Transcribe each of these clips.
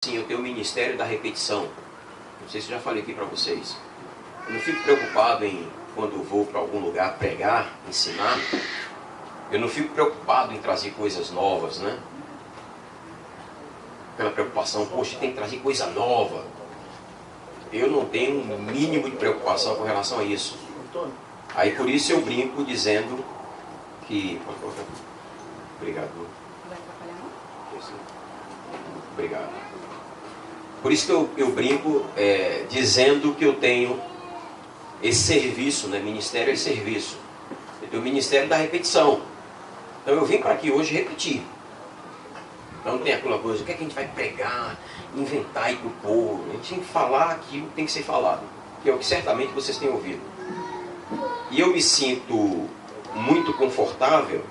Sim, eu tenho o ministério da repetição. Não sei se eu já falei aqui para vocês. Eu não fico preocupado em, quando eu vou para algum lugar pregar, ensinar, eu não fico preocupado em trazer coisas novas, né? Aquela preocupação, poxa, tem que trazer coisa nova. Eu não tenho um mínimo de preocupação com relação a isso. Aí por isso eu brinco dizendo que... Obrigado. Obrigado. Por isso que eu brinco dizendo que eu tenho esse serviço, né? Ministério é serviço. Eu tenho o ministério da repetição. Então eu vim para aqui hoje repetir. Então não tem aquela coisa, o que é que a gente vai pregar, inventar aí para o povo. A gente tem que falar aquilo que tem que ser falado, que é o que certamente vocês têm ouvido. E eu me sinto muito confortável,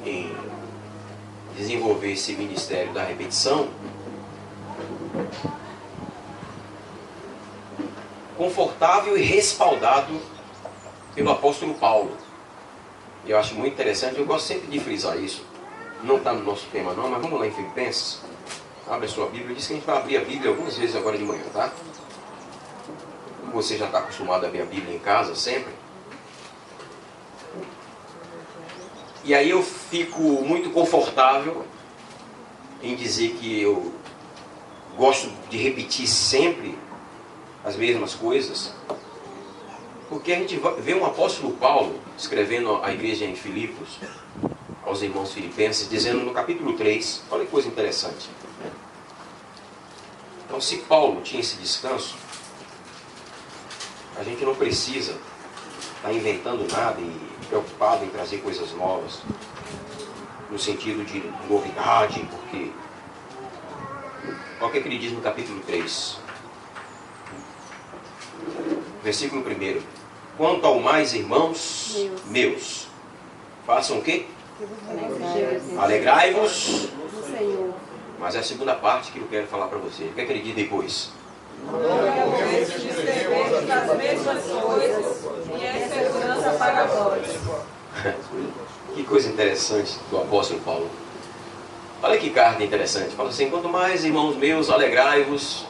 em desenvolver esse ministério da repetição, confortável e respaldado pelo apóstolo Paulo. Eu acho muito interessante, eu gosto sempre de frisar isso. Não está no nosso tema não, mas vamos lá em Filipenses. Abre a sua Bíblia. Diz que a gente vai abrir a Bíblia algumas vezes agora de manhã, tá? Você já está acostumado a ver a Bíblia em casa sempre. E aí eu fico muito confortável em dizer que eu gosto de repetir sempre as mesmas coisas, porque a gente vê um apóstolo Paulo escrevendo à igreja em Filipos, aos irmãos filipenses, dizendo no capítulo 3, olha que coisa interessante. Então, se Paulo tinha esse descanso, a gente não precisa estar inventando nada e preocupado em trazer coisas novas, no sentido de novidade, porque olha o que ele diz no capítulo 3, versículo 1. Quanto ao mais, irmãos meus, façam o quê? Alegrai-vos no Senhor. Mas é a segunda parte que eu quero falar para você. O que é que ele diz depois? Das mesmas coisas e é segurança para vós. Que coisa interessante do apóstolo Paulo. Olha que carta interessante. Fala assim, quanto mais, irmãos meus, alegrai-vos.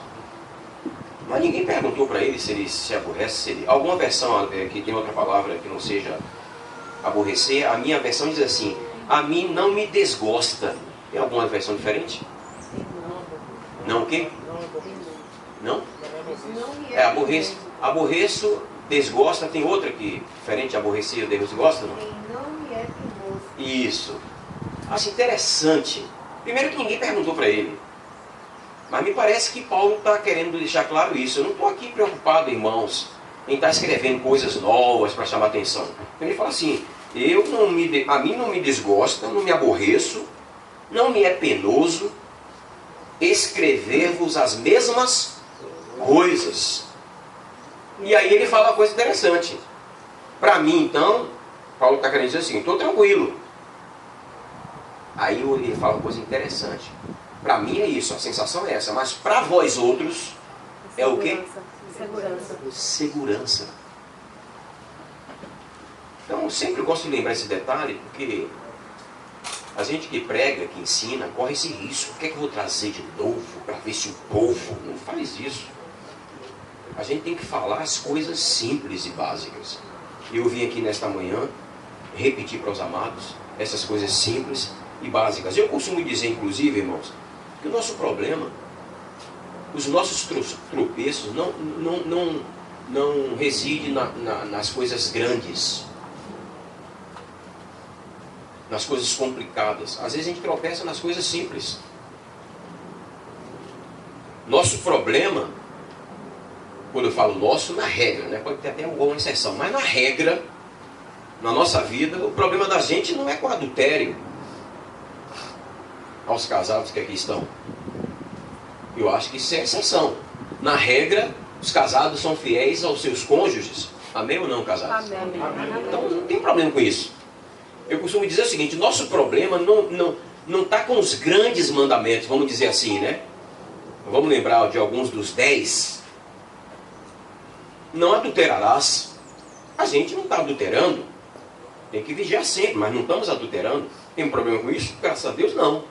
Mas ninguém perguntou para ele se ele se aborrece. Alguma versão que tem outra palavra que não seja aborrecer, a minha versão diz assim, a mim não me desgosta. Tem alguma versão diferente? Não o quê? Não? Aborreço, desgosta, tem outra que diferente, aborrecer, desgosta, não? Isso. Acho interessante. Primeiro que ninguém perguntou para ele. Mas me parece que Paulo está querendo deixar claro isso. Eu não estou aqui preocupado, irmãos, em estar escrevendo coisas novas para chamar atenção. Então ele fala assim, a mim não me desgosta, não me aborreço, não me é penoso escrever-vos as mesmas coisas. E aí ele fala uma coisa interessante. Para mim, então, Paulo está querendo dizer assim, estou tranquilo. Aí ele fala uma coisa interessante. Para mim é isso, a sensação é essa. Mas para vós outros, é o quê? Segurança. Então, eu sempre gosto de lembrar esse detalhe, porque a gente que prega, que ensina, corre esse risco. O que é que eu vou trazer de novo para ver se o povo não faz isso? A gente tem que falar as coisas simples e básicas. Eu vim aqui nesta manhã repetir para os amados essas coisas simples e básicas. Eu costumo dizer, inclusive, irmãos, que o nosso problema, os nossos tropeços não residem nas coisas grandes, nas coisas complicadas. Às vezes a gente tropeça nas coisas simples. Nosso problema, quando eu falo nosso, na regra, né? Pode ter até alguma exceção, mas na regra, na nossa vida, o problema da gente não é com adultério. Aos casados que aqui estão, eu acho que isso é exceção. Na regra, os casados são fiéis aos seus cônjuges. Amém ou não, casados? Amém. Então não tem problema com isso. Eu costumo dizer o seguinte, nosso problema não está com os grandes mandamentos, vamos dizer assim, né? Vamos lembrar de alguns dos 10. Não adulterarás. A gente não está adulterando. Tem que vigiar sempre, mas não estamos adulterando. Tem um problema com isso? Graças a Deus, não.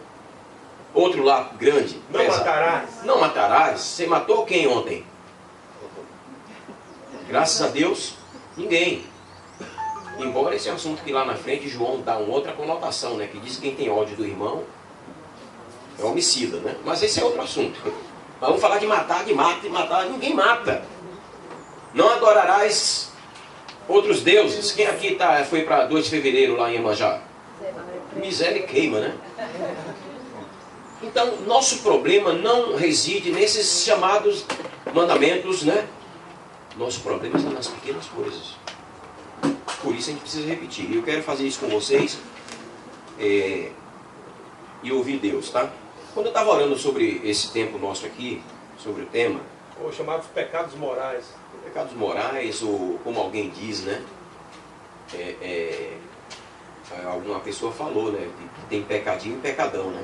Outro lá grande. Não matarás. Não matarás. Você matou quem ontem? Graças a Deus, ninguém. Embora esse é um assunto que lá na frente João dá uma outra conotação, né? Que diz que quem tem ódio do irmão é homicida, né? Mas esse é outro assunto. Mas vamos falar de matar, de matar. Ninguém mata. Não adorarás outros deuses. Quem aqui foi para 2 de fevereiro lá em Iemanjá? Miséria queima, né? Então, nosso problema não reside nesses chamados mandamentos, né? Nosso problema está nas pequenas coisas. Por isso a gente precisa repetir. E eu quero fazer isso com vocês e ouvir Deus, tá? Quando eu estava orando sobre esse tempo nosso aqui, sobre o tema... Ou chamados pecados morais. Pecados morais, ou como alguém diz, né? Alguma pessoa falou, né? Que tem pecadinho e pecadão, né?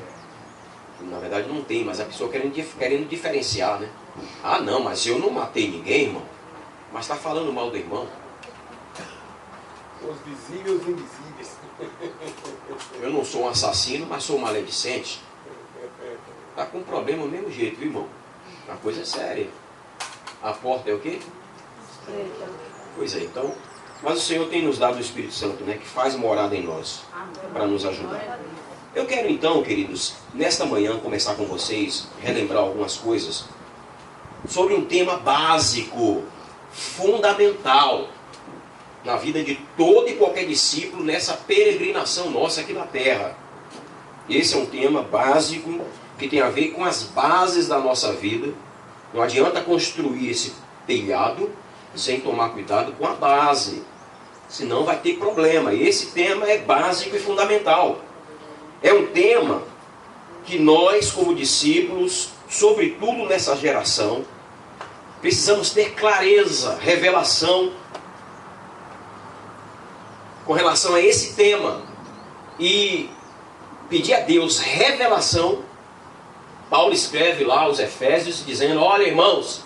Na verdade não tem, mas a pessoa querendo diferenciar, né? Ah não, mas eu não matei ninguém, irmão. Mas está falando mal do irmão. Os visíveis e os invisíveis. Eu não sou um assassino, mas sou maledicente. Está com problema do mesmo jeito, viu, irmão? A coisa é séria. A porta é o quê? Pois é, então... Mas o Senhor tem nos dado o Espírito Santo, né? Que faz morada em nós, para nos ajudar. Eu quero então, queridos, nesta manhã começar com vocês, relembrar algumas coisas sobre um tema básico, fundamental, na vida de todo e qualquer discípulo nessa peregrinação nossa aqui na terra. Esse é um tema básico que tem a ver com as bases da nossa vida. Não adianta construir esse telhado sem tomar cuidado com a base, senão vai ter problema. E esse tema é básico e fundamental. É um tema que nós, como discípulos, sobretudo nessa geração, precisamos ter clareza, revelação com relação a esse tema e pedir a Deus revelação. Paulo escreve lá aos Efésios dizendo: olha, irmãos,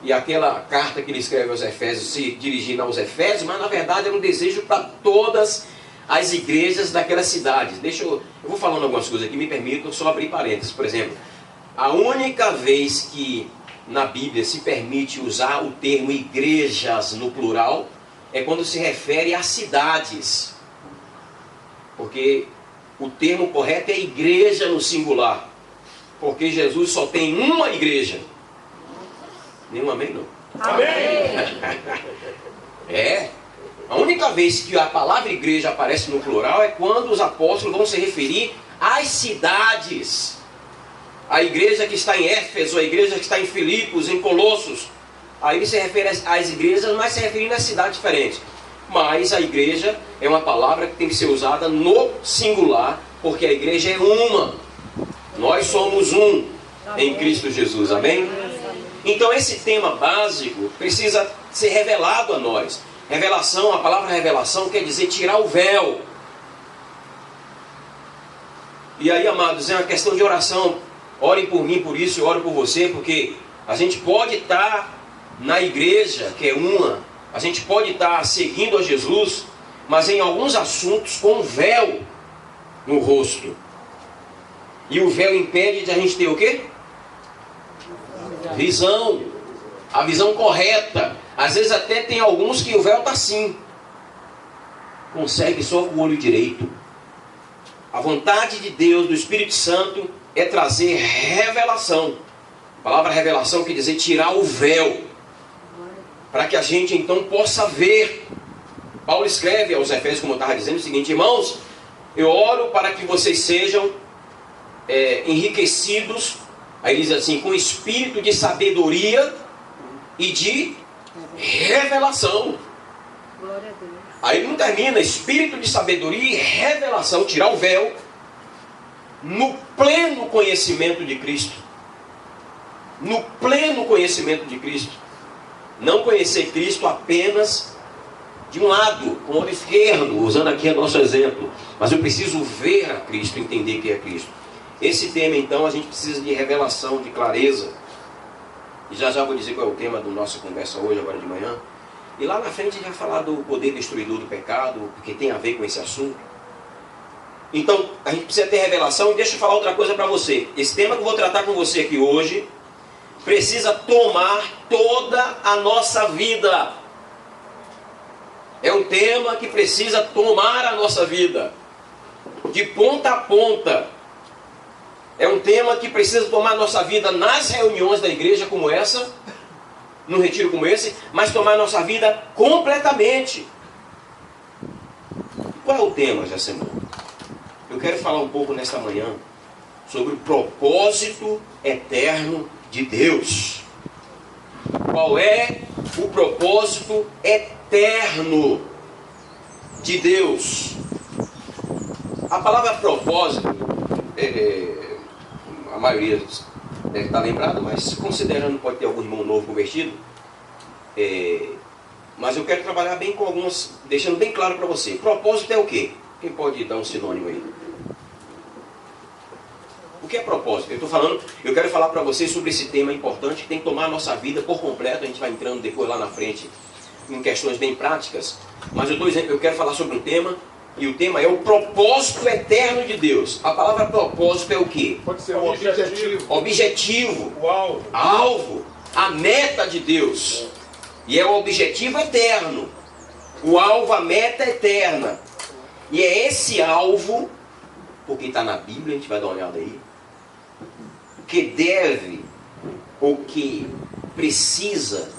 e aquela carta que ele escreve aos Efésios se dirigindo aos Efésios, mas na verdade era um desejo para todas as igrejas daquela cidade. Eu vou falando algumas coisas aqui, me permitam só abrir parênteses. Por exemplo, a única vez que na Bíblia se permite usar o termo igrejas no plural é quando se refere a cidades, porque o termo correto é igreja no singular, porque Jesus só tem uma igreja. Nenhum amém, não? Amém! A única vez que a palavra igreja aparece no plural é quando os apóstolos vão se referir às cidades. A igreja que está em Éfeso, a igreja que está em Filipos, em Colossos. Aí ele se refere às igrejas, mas se referindo a cidades diferentes. Mas a igreja é uma palavra que tem que ser usada no singular, porque a igreja é uma. Nós somos um em Cristo Jesus, amém? Então esse tema básico precisa ser revelado a nós. Revelação, a palavra revelação quer dizer tirar o véu. E aí, amados, é uma questão de oração. Orem por mim por isso, eu oro por você, porque a gente pode estar na igreja, que é uma, a gente pode estar seguindo a Jesus, mas em alguns assuntos com um véu no rosto. E o véu impede de a gente ter o quê? Visão. A visão correta. Às vezes até tem alguns que o véu está assim. Consegue só com o olho direito. A vontade de Deus, do Espírito Santo, é trazer revelação. A palavra revelação quer dizer tirar o véu, para que a gente então possa ver. Paulo escreve aos Efésios, como eu estava dizendo, o seguinte: irmãos, eu oro para que vocês sejam enriquecidos, aí ele diz assim, com espírito de sabedoria e de revelação. Aí não termina, espírito de sabedoria e revelação, tirar o véu, no pleno conhecimento de Cristo. No pleno conhecimento de Cristo. Não conhecer Cristo apenas de um lado, com o olho esquerdo, usando aqui o nosso exemplo. Mas eu preciso ver a Cristo, entender que é Cristo. Esse tema, então, a gente precisa de revelação, de clareza. E já vou dizer qual é o tema da nossa conversa hoje, agora de manhã. E lá na frente a gente vai falar do poder destruidor do pecado, porque tem a ver com esse assunto. Então, a gente precisa ter revelação. E deixa eu falar outra coisa para você. Esse tema que eu vou tratar com você aqui hoje precisa tomar toda a nossa vida. É um tema que precisa tomar a nossa vida, de ponta a ponta. É um tema que precisa tomar a nossa vida nas reuniões da igreja como essa, num retiro como esse, mas tomar a nossa vida completamente. Qual é o tema, Jacimão? Eu quero falar um pouco nesta manhã sobre o propósito eterno de Deus. Qual é o propósito eterno de Deus? A palavra propósito, a maioria deve estar lembrado, mas considerando pode ter algum irmão novo convertido, mas eu quero trabalhar bem com algumas, deixando bem claro para você. Propósito é o quê? Quem pode dar um sinônimo aí? O que é propósito? Eu quero falar para vocês sobre esse tema importante que tem que tomar a nossa vida por completo. A gente vai entrando depois lá na frente em questões bem práticas. Mas eu quero falar sobre um tema, e o tema é o propósito eterno de Deus. A palavra propósito é o quê? Pode ser um objetivo. Objetivo. O alvo. Alvo. A meta de Deus. E é o objetivo eterno. O alvo, a meta eterna. E é esse alvo, porque está na Bíblia, a gente vai dar uma olhada aí, que deve, ou que precisa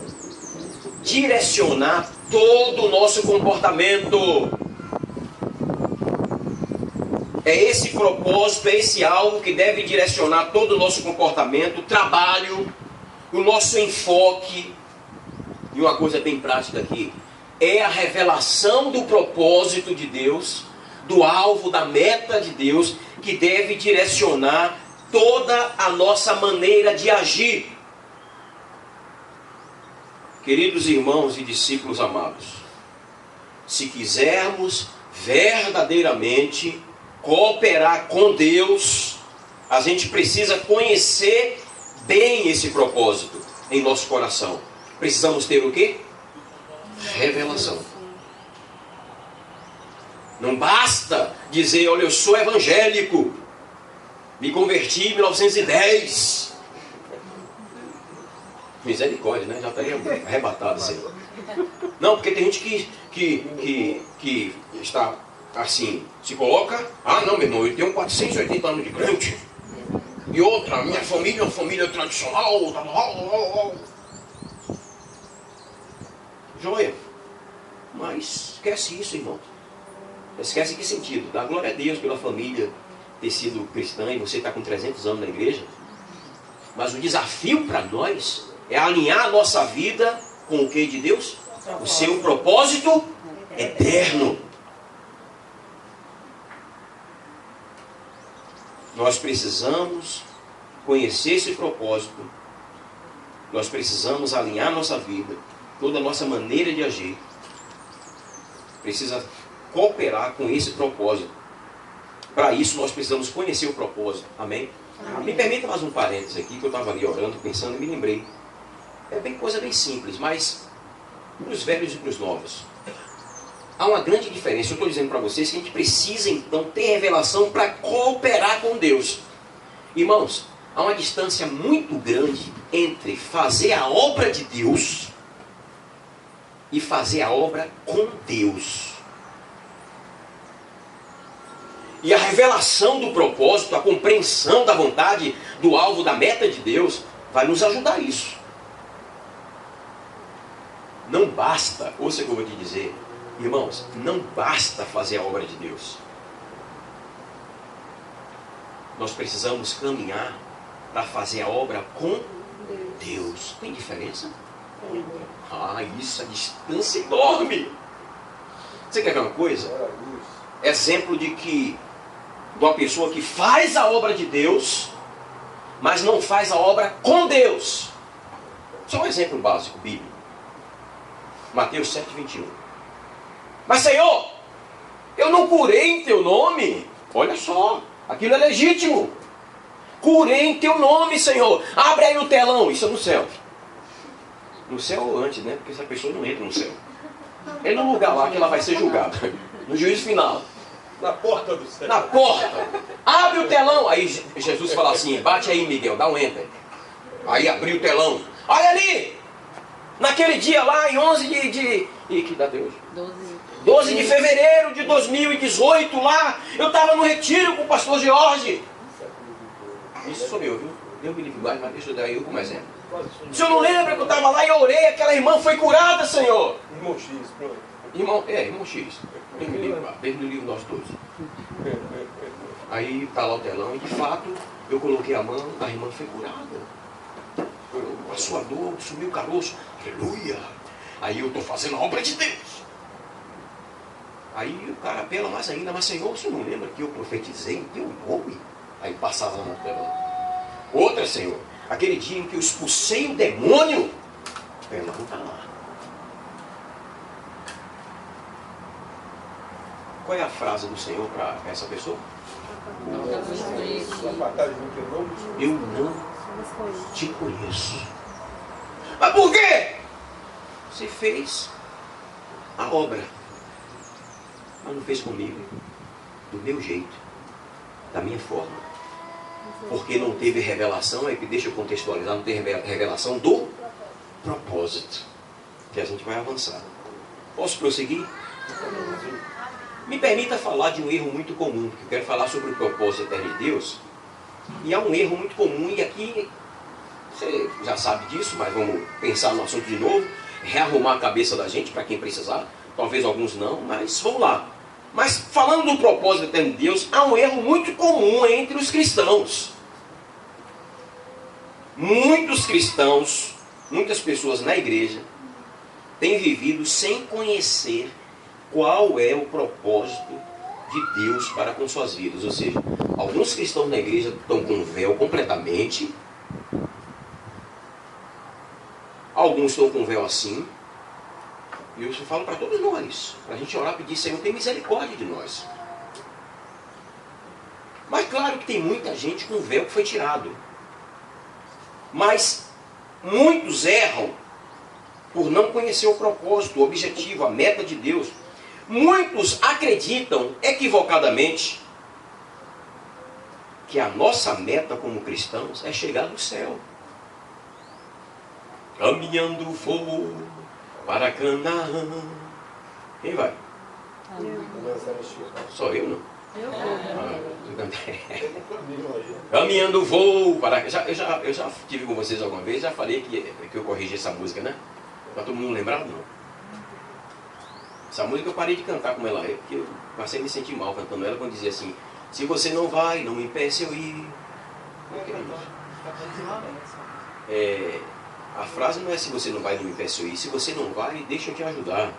direcionar todo o nosso comportamento. É esse propósito, é esse alvo que deve direcionar todo o nosso comportamento, o trabalho, o nosso enfoque. E uma coisa bem prática aqui, é a revelação do propósito de Deus, do alvo, da meta de Deus, que deve direcionar toda a nossa maneira de agir. Queridos irmãos e discípulos amados, se quisermos verdadeiramente cooperar com Deus, a gente precisa conhecer bem esse propósito em nosso coração. Precisamos ter o quê? Revelação. Não basta dizer, olha, eu sou evangélico, me converti em 1910. Misericórdia, né? Já estaria arrebatado assim. Não, porque tem gente que está assim, se coloca, não, meu irmão, eu tenho 480 anos de crente. E outra, minha família é uma família tradicional. Joia. Mas esquece isso, irmão. Esquece que sentido? Dá glória a Deus pela família ter sido cristã e você está com 300 anos na igreja. Mas o desafio para nós é alinhar a nossa vida com o que de Deus? O seu propósito eterno. Nós precisamos conhecer esse propósito. Nós precisamos alinhar a nossa vida, toda a nossa maneira de agir. Precisa cooperar com esse propósito. Para isso nós precisamos conhecer o propósito. Amém? Me permita mais um parênteses aqui, que eu estava ali orando, pensando e me lembrei. É bem coisa bem simples, mas para os velhos e para os novos. Há uma grande diferença. Eu estou dizendo para vocês que a gente precisa então ter revelação para cooperar com Deus. Irmãos, há uma distância muito grande entre fazer a obra de Deus e fazer a obra com Deus. E a revelação do propósito, a compreensão da vontade, do alvo, da meta de Deus, vai nos ajudar a isso. Não basta, ouça o que eu vou te dizer, irmãos, não basta fazer a obra de Deus. Nós precisamos caminhar para fazer a obra com Deus. Tem diferença? Isso, a distância enorme. Você quer ver uma coisa? Exemplo de uma pessoa que faz a obra de Deus, mas não faz a obra com Deus. Só um exemplo básico, bíblico. Mateus 7:21. Mas Senhor, eu não curei em teu nome. Olha só, aquilo é legítimo. Curei em teu nome, Senhor. Abre aí o telão. Isso é no céu. No céu antes, né? Porque essa pessoa não entra no céu. É no lugar lá que ela vai ser julgada. No juízo final. Na porta do céu. Na porta. Abre o telão. Aí Jesus fala assim, bate aí, Miguel, dá um enter. Aí abriu o telão. Olha ali! Naquele dia lá, em 11 E que data é hoje? 12 de fevereiro de 2018, lá, eu estava no retiro com o pastor Jorge. Isso sou eu, viu? Deus me livre mais, mas deixa eu dar eu como exemplo. O senhor não lembra que eu estava lá e orei, aquela irmã foi curada, Senhor? Irmão X, pronto. Irmão X. Deus me livre nós todos. Aí está lá o telão e de fato eu coloquei a mão, a irmã foi curada. A sua dor, sumiu o caroço. Aleluia! Aí eu estou fazendo a obra de Deus. Aí o cara apela mais ainda, mas Senhor, você não lembra que eu profetizei em teu nome? Aí passava no telão. Outra, Senhor, aquele dia em que eu expulsei o demônio, ela não está lá. Qual é a frase do Senhor para essa pessoa? Eu não te conheço. Mas por quê? Você fez a obra, mas não fez comigo, do meu jeito, da minha forma. Porque não teve revelação, aí deixa eu contextualizar, não teve revelação do propósito. Que a gente vai avançar. Posso prosseguir? Me permita falar de um erro muito comum, porque eu quero falar sobre o propósito eterno de Deus. E há um erro muito comum, e aqui você já sabe disso, mas vamos pensar no assunto de novo, rearrumar a cabeça da gente para quem precisar. Talvez alguns não, mas vamos lá. Mas falando do propósito eterno de Deus, há um erro muito comum entre os cristãos. Muitos cristãos, muitas pessoas na igreja, têm vivido sem conhecer qual é o propósito de Deus para com suas vidas. Ou seja, alguns cristãos na igreja estão com o véu completamente, alguns estão com o véu assim, e eu falo para todos nós, para a gente orar e pedir, Senhor, tem misericórdia de nós. Mas claro que tem muita gente com o véu que foi tirado. Mas muitos erram por não conhecer o propósito, o objetivo, a meta de Deus. Muitos acreditam equivocadamente que a nossa meta como cristãos é chegar no céu. Caminhando vou para Canaã. Quem vai? Só eu não? Caminhando vou para... Eu já tive com vocês alguma vez, já falei que eu corrigi essa música, né? Para todo mundo lembrar, não? Essa música eu parei de cantar como ela é, porque eu passei a me sentir mal cantando ela quando dizia assim: se você não vai, não me impeça eu ir. A frase não é se você não vai, não me impeça eu ir. Se você não vai, deixa eu te ajudar.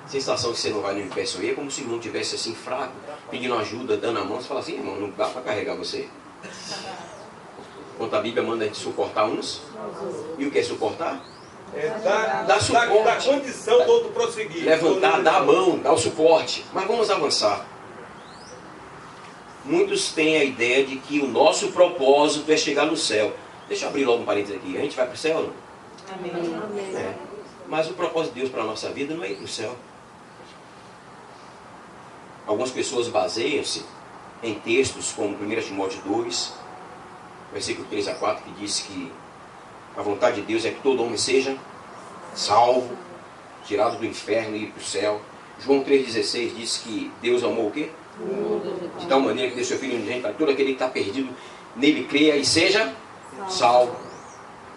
A sensação que você não vai, não me impeça eu ir é como se o irmão estivesse assim fraco, pedindo ajuda, dando a mão. Você fala assim: irmão, não dá para carregar você. Quando a Bíblia manda a gente suportar uns, e o que é suportar? Dá suporte. Dá condição do outro prosseguir. Levantar, dar a mão, dar o suporte. Mas vamos avançar. Muitos têm a ideia de que o nosso propósito é chegar no céu. Deixa eu abrir logo um parênteses aqui. A gente vai para o céu ou não? Amém. Mas o propósito de Deus para a nossa vida não é ir para o céu. Algumas pessoas baseiam-se em textos como 1 Timóteo 2, versículo 3 a 4, que diz que a vontade de Deus é que todo homem seja salvo, tirado do inferno e ir para o céu. João 3,16 diz que Deus amou o quê? De tal maneira que deu seu Filho unigênito para todo aquele que está perdido, nele creia e seja salvo.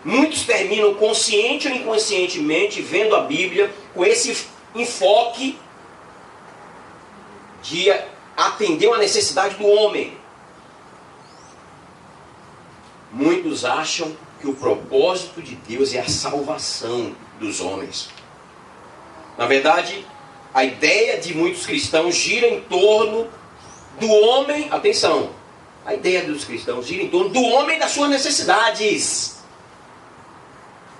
Muitos terminam consciente ou inconscientemente vendo a Bíblia com esse enfoque de atender uma necessidade do homem. Muitos acham que o propósito de Deus é a salvação dos homens. Na verdade, a ideia de muitos cristãos gira em torno do homem, atenção, a ideia dos cristãos gira em torno do homem e das suas necessidades.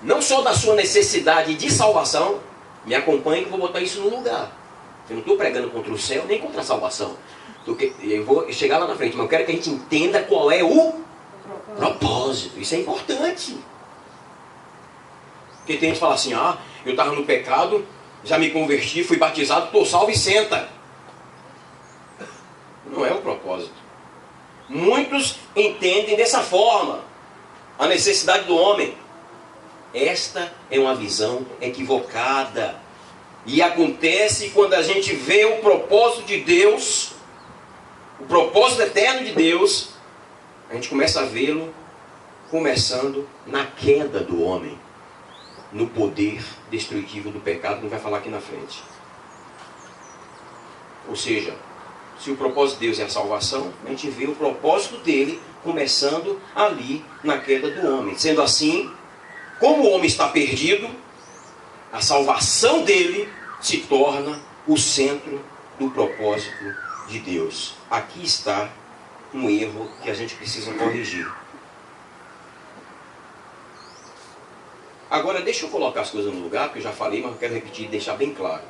Não só da sua necessidade de salvação, me acompanhe que eu vou botar isso no lugar. Eu não estou pregando contra o céu nem contra a salvação. Eu vou chegar lá na frente, mas eu quero que a gente entenda qual é o propósito. Isso é importante. Porque tem gente que fala assim: ah, eu estava no pecado, já me converti, fui batizado, estou salvo e senta. Não é o propósito. Muitos entendem dessa forma a necessidade do homem. Esta é uma visão equivocada. E acontece quando a gente vê o propósito de Deus, o propósito eterno de Deus, a gente começa a vê-lo começando na queda do homem, no poder destrutivo do pecado, que vai falar aqui na frente. Ou seja, se o propósito de Deus é a salvação, a gente vê o propósito dele começando ali na queda do homem. Sendo assim, como o homem está perdido, a salvação dele se torna o centro do propósito de Deus. Aqui está um erro que a gente precisa corrigir. Agora, deixa eu colocar as coisas no lugar, porque eu já falei, mas eu quero repetir e deixar bem claro.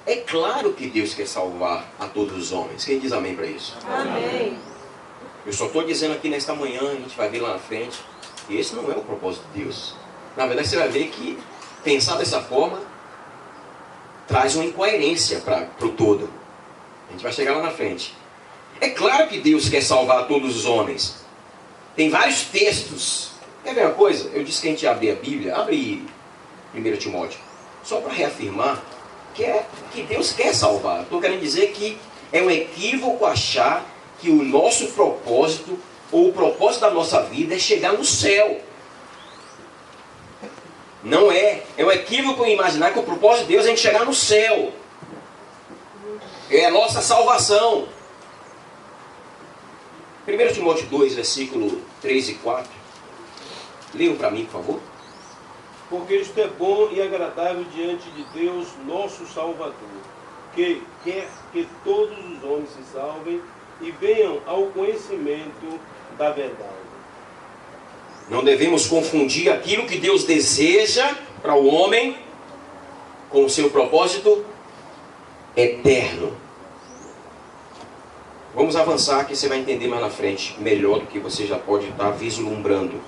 É claro que Deus quer salvar a todos os homens. Quem diz amém para isso? Amém. Eu só estou dizendo aqui nesta manhã, a gente vai ver lá na frente, que esse não é o propósito de Deus. Na verdade, você vai ver que pensar dessa forma traz uma incoerência para o todo. A gente vai chegar lá na frente. É claro que Deus quer salvar todos os homens. Tem vários textos. Quer ver uma coisa? Eu disse que a gente ia abrir a Bíblia. Abre 1 Timóteo. Só para reafirmar que Deus quer salvar. Estou querendo dizer que é um equívoco achar que o nosso propósito, ou o propósito da nossa vida, é chegar no céu. Não é. É um equívoco imaginar que o propósito de Deus é a gente chegar no céu. É a nossa salvação. 1 Timóteo 2, versículo 3 e 4. Leiam para mim, por favor. Porque isto é bom e agradável diante de Deus, nosso Salvador, que quer que todos os homens se salvem e venham ao conhecimento da verdade. Não devemos confundir aquilo que Deus deseja para o homem com o seu propósito eterno. Vamos avançar que você vai entender mais na frente, melhor do que você já pode estar vislumbrando.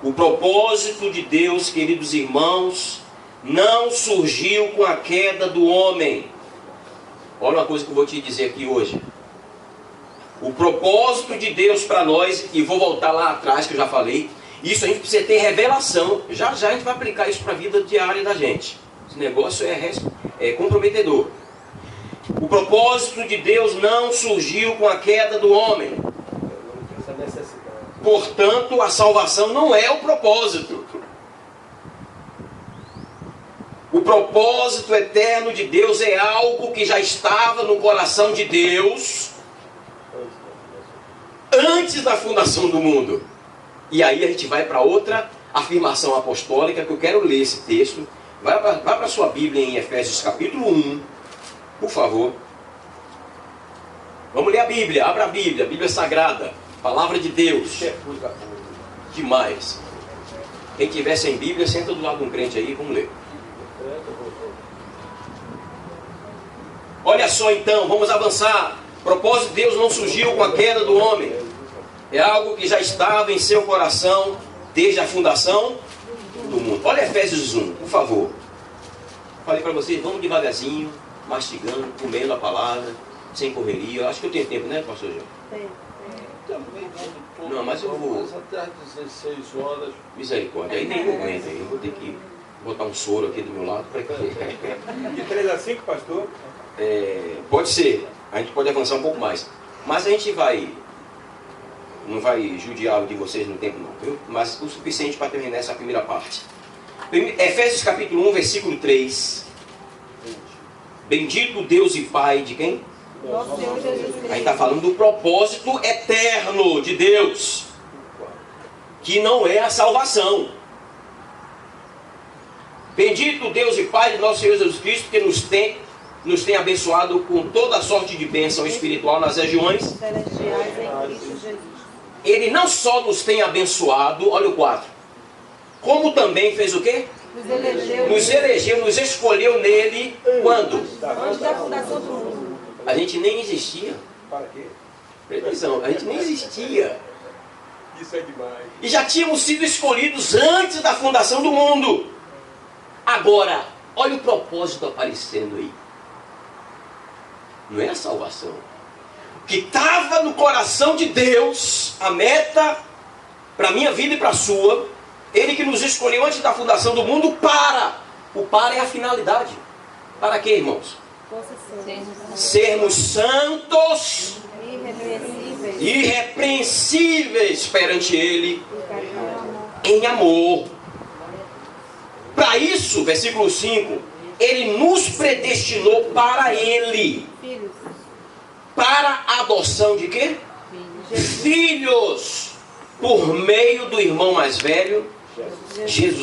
O propósito de Deus, queridos irmãos, não surgiu com a queda do homem. Olha uma coisa que eu vou te dizer aqui hoje. O propósito de Deus para nós, e vou voltar lá atrás que eu já falei, isso a gente precisa ter revelação. Já já a gente vai aplicar isso para a vida diária da gente. Esse negócio é comprometedor. O propósito de Deus não surgiu com a queda do homem. Portanto, a salvação não é o propósito. O propósito eterno de Deus é algo que já estava no coração de Deus antes da fundação do mundo. E aí a gente vai para outra afirmação apostólica, que eu quero ler esse texto. Vai para a sua Bíblia em Efésios capítulo 1, por favor. Vamos ler a Bíblia, abra a Bíblia Sagrada, Palavra de Deus. Demais. Quem tiver sem Bíblia, senta do lado de um crente aí, vamos ler. Olha só então, vamos avançar. O propósito de Deus não surgiu com a queda do homem. É algo que já estava em seu coração desde a fundação do mundo. Olha Efésios 1, por favor. Falei para vocês, vamos devagarzinho, mastigando, comendo a palavra, sem correria. Eu acho que eu tenho tempo, né, pastor João? Tem. Não, mas eu vou... Até às 16 horas. Misericórdia, aí nem aguenta aí. Eu vou ter que botar um soro aqui do meu lado para que... De 3 a 5, pastor? Pode ser, a gente pode avançar um pouco mais. Mas a gente não vai judiar de vocês no tempo não, viu? Mas o suficiente para terminar essa primeira parte. Efésios capítulo 1, versículo 3. Bendito Deus e Pai de quem? Nosso Senhor Jesus Cristo. Aí está falando do propósito eterno de Deus, que não é a salvação. Bendito Deus e Pai de nosso Senhor Jesus Cristo, que nos tem abençoado com toda sorte de bênção espiritual nas regiões Celestiais em Cristo Jesus. Ele não só nos tem abençoado, olha o 4, como também fez o quê? Nos elegeu, nos escolheu nele, quando? Antes da fundação do mundo. A gente nem existia. Para quê? Presta atenção, a gente nem existia. Isso é demais. E já tínhamos sido escolhidos antes da fundação do mundo. Agora, olha o propósito aparecendo aí. Não é a salvação. que estava no coração de Deus, a meta para a minha vida e para a sua. Ele que nos escolheu antes da fundação do mundo para. O para é a finalidade. Para quê, irmãos? Sermos santos, irrepreensíveis perante Ele, em amor. Para isso, versículo 5, Ele nos predestinou para Ele. Para a adoção de quê? Filhos. Por meio do irmão mais velho, Jesus.